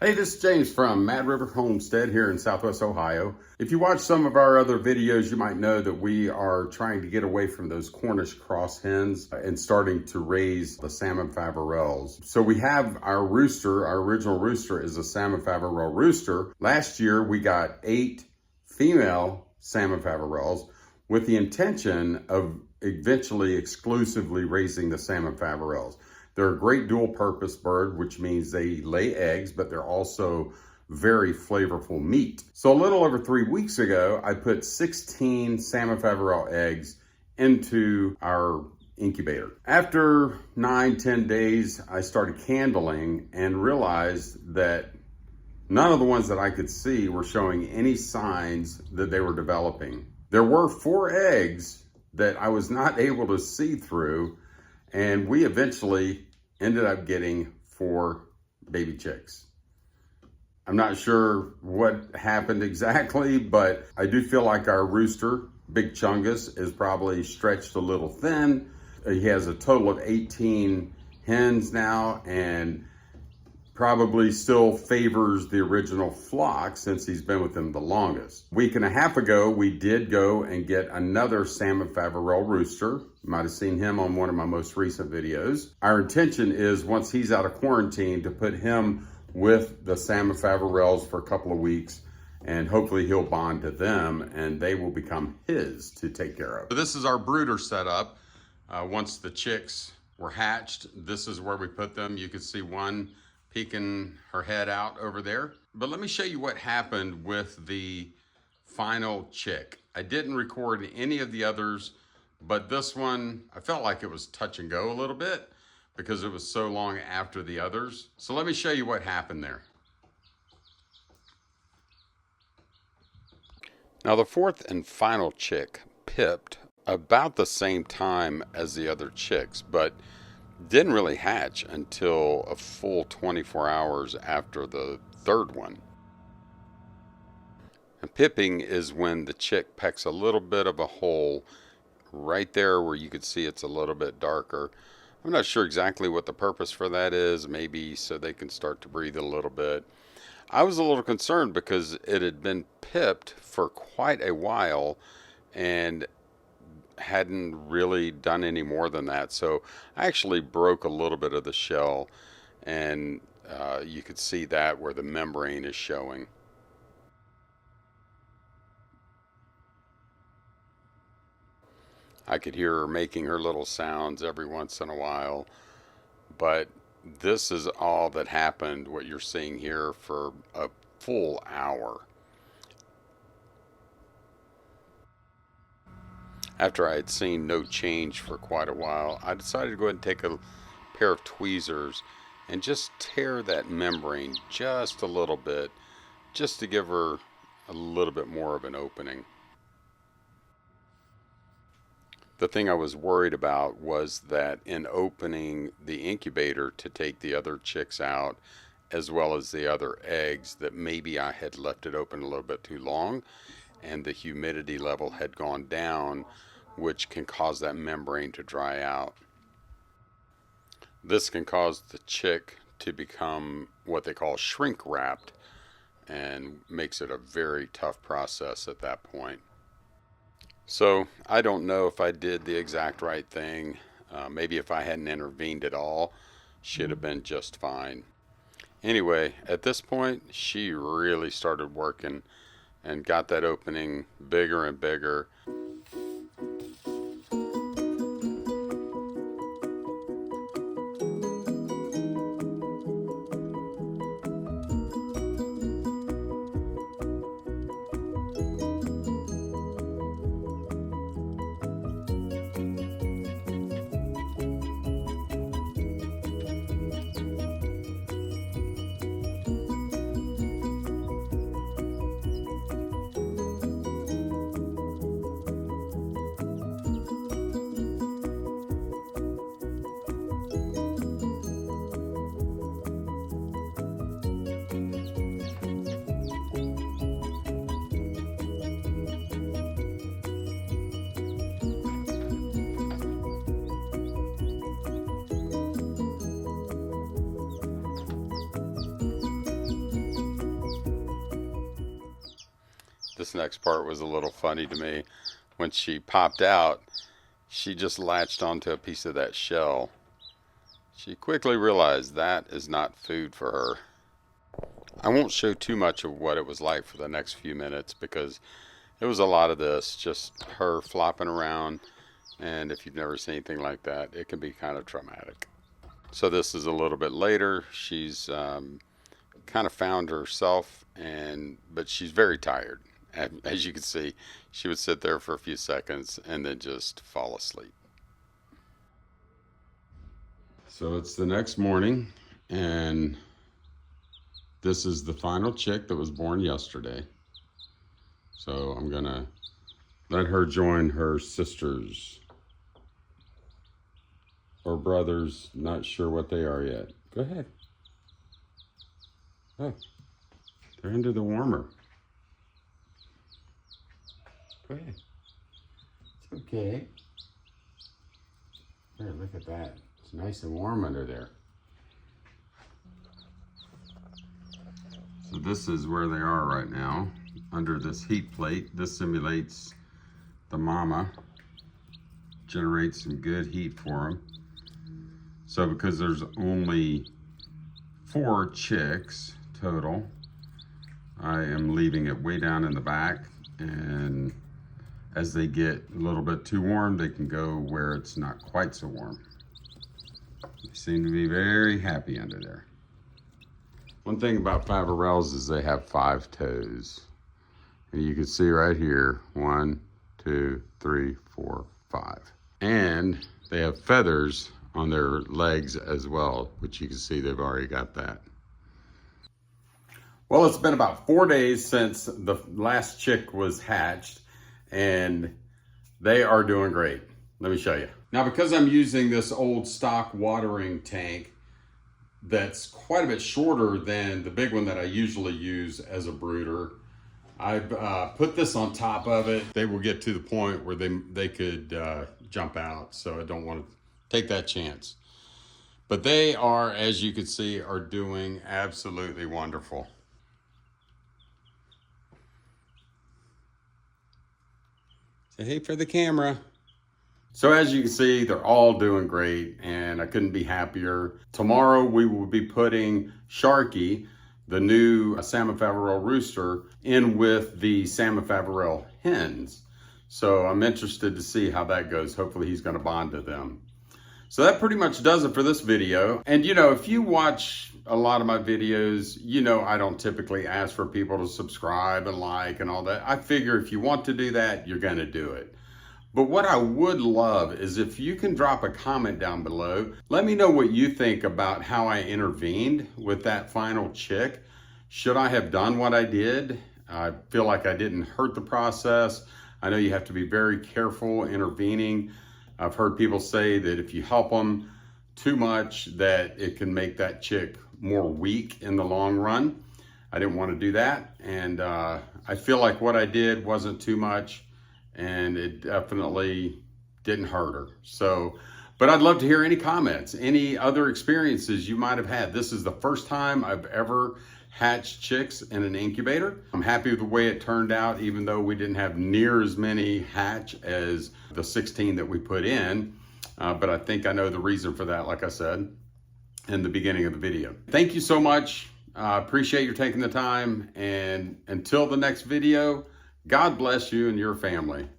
Hey, this is James from Mad River Homestead here in Southwest Ohio. If you watch some of our other videos, you might know that we are trying to get away from those Cornish cross hens and starting to raise the salmon faverolles. So we have our rooster, our original rooster is a salmon faverole rooster. Last year we got 8 female salmon faverolles with the intention of eventually exclusively raising the salmon faverolles. They're a great dual purpose bird, which means they lay eggs, but they're also very flavorful meat. So a little over 3 weeks ago, I put 16 salmon faverole eggs into our incubator. After 9-10 days, I started candling and realized that none of the ones that I could see were showing any signs that they were developing. There were 4 eggs that I was not able to see through, and we eventually ended up getting 4 baby chicks. I'm not sure what happened exactly, but I do feel like our rooster, Big Chungus, is probably stretched a little thin. He has a total of 18 hens now and probably still favors the original flock since he's been with them the longest. A week and a half ago, we did go and get another salmon faverole rooster. You might have seen him on one of my most recent videos. Our intention is, once he's out of quarantine, to put him with the salmon faverolles for a couple of weeks, and hopefully he'll bond to them and they will become his to take care of. So this is our brooder setup. Once the chicks were hatched, this is where we put them. You can see one peeking her head out over there. But let me show you what happened with the final chick. I didn't record any of the others, but this one, I felt like it was touch and go a little bit because it was so long after the others. So let me show you what happened there. Now the 4th and final chick pipped about the same time as the other chicks, but didn't really hatch until a full 24 hours after the 3rd one. And pipping is when the chick pecks a little bit of a hole right there where you could see it's a little bit darker. I'm not sure exactly what the purpose for that is, maybe so they can start to breathe a little bit. I was a little concerned because it had been pipped for quite a while and hadn't really done any more than that. So I actually broke a little bit of the shell, and you could see that where the membrane is showing. I could hear her making her little sounds every once in a while, but this is all that happened, what you're seeing here, for a full hour. After I had seen no change for quite a while, I decided to go ahead and take a pair of tweezers and just tear that membrane just a little bit, just to give her a little bit more of an opening. The thing I was worried about was that in opening the incubator to take the other chicks out, as well as the other eggs, that maybe I had left it open a little bit too long and the humidity level had gone down, which can cause that membrane to dry out. This can cause the chick to become what they call shrink wrapped and makes it a very tough process at that point. So I don't know if I did the exact right thing. Maybe if I hadn't intervened at all, she'd have been just fine. Anyway, at this point, she really started working and got that opening bigger and bigger. This next part was a little funny to me. When she popped out, she just latched onto a piece of that shell. She quickly realized that is not food for her. I won't show too much of what it was like for the next few minutes because it was a lot of this, just her flopping around, and if you've never seen anything like that, it can be kind of traumatic. So this is a little bit later. She's kind of found herself, but she's very tired. As you can see, she would sit there for a few seconds and then just fall asleep. So it's the next morning, and this is the final chick that was born yesterday. So I'm gonna let her join her sisters or brothers, not sure what they are yet. Go ahead. Oh, they're under the warmer. Go ahead. It's okay. There, look at that. It's nice and warm under there. So this is where they are right now, under this heat plate. This simulates the mama, generates some good heat for them. So because there's only 4 chicks total, I am leaving it way down in the back, and as they get a little bit too warm, they can go where it's not quite so warm. They seem to be very happy under there. One thing about Faverolles is they have 5 toes. And you can see right here, 1, 2, 3, 4, 5. And they have feathers on their legs as well, which you can see they've already got that. Well, it's been about 4 days since the last chick was hatched, and they are doing great. Let me show you. Now, because I'm using this old stock watering tank that's quite a bit shorter than the big one that I usually use as a brooder, I've put this on top of it. They will get to the point where they could jump out, so I don't want to take that chance. But they are, as you can see, are doing absolutely wonderful. Say hey for the camera. So as you can see, they're all doing great, and I couldn't be happier. Tomorrow we will be putting Sharky, the new Salmon Faverolles rooster, in with the Salmon Faverolles hens. So I'm interested to see how that goes. Hopefully he's gonna bond to them. So that pretty much does it for this video. And you know, if you watch a lot of my videos, you know I don't typically ask for people to subscribe and like and all that. I figure if you want to do that, you're gonna do it. But what I would love is if you can drop a comment down below. Let me know what you think about how I intervened with that final chick. Should I have done what I did? I feel like I didn't hurt the process. I know you have to be very careful intervening. I've heard people say that if you help them too much, that it can make that chick more weak in the long run. I didn't want to do that. And I feel like what I did wasn't too much, and it definitely didn't hurt her. So, but I'd love to hear any comments, any other experiences you might have had. This is the first time I've ever hatched chicks in an incubator. I'm happy with the way it turned out, even though we didn't have near as many hatch as the 16 that we put in. But I think I know the reason for that, like I said in the beginning of the video. Thank you so much. Appreciate you taking the time. And until the next video, God bless you and your family.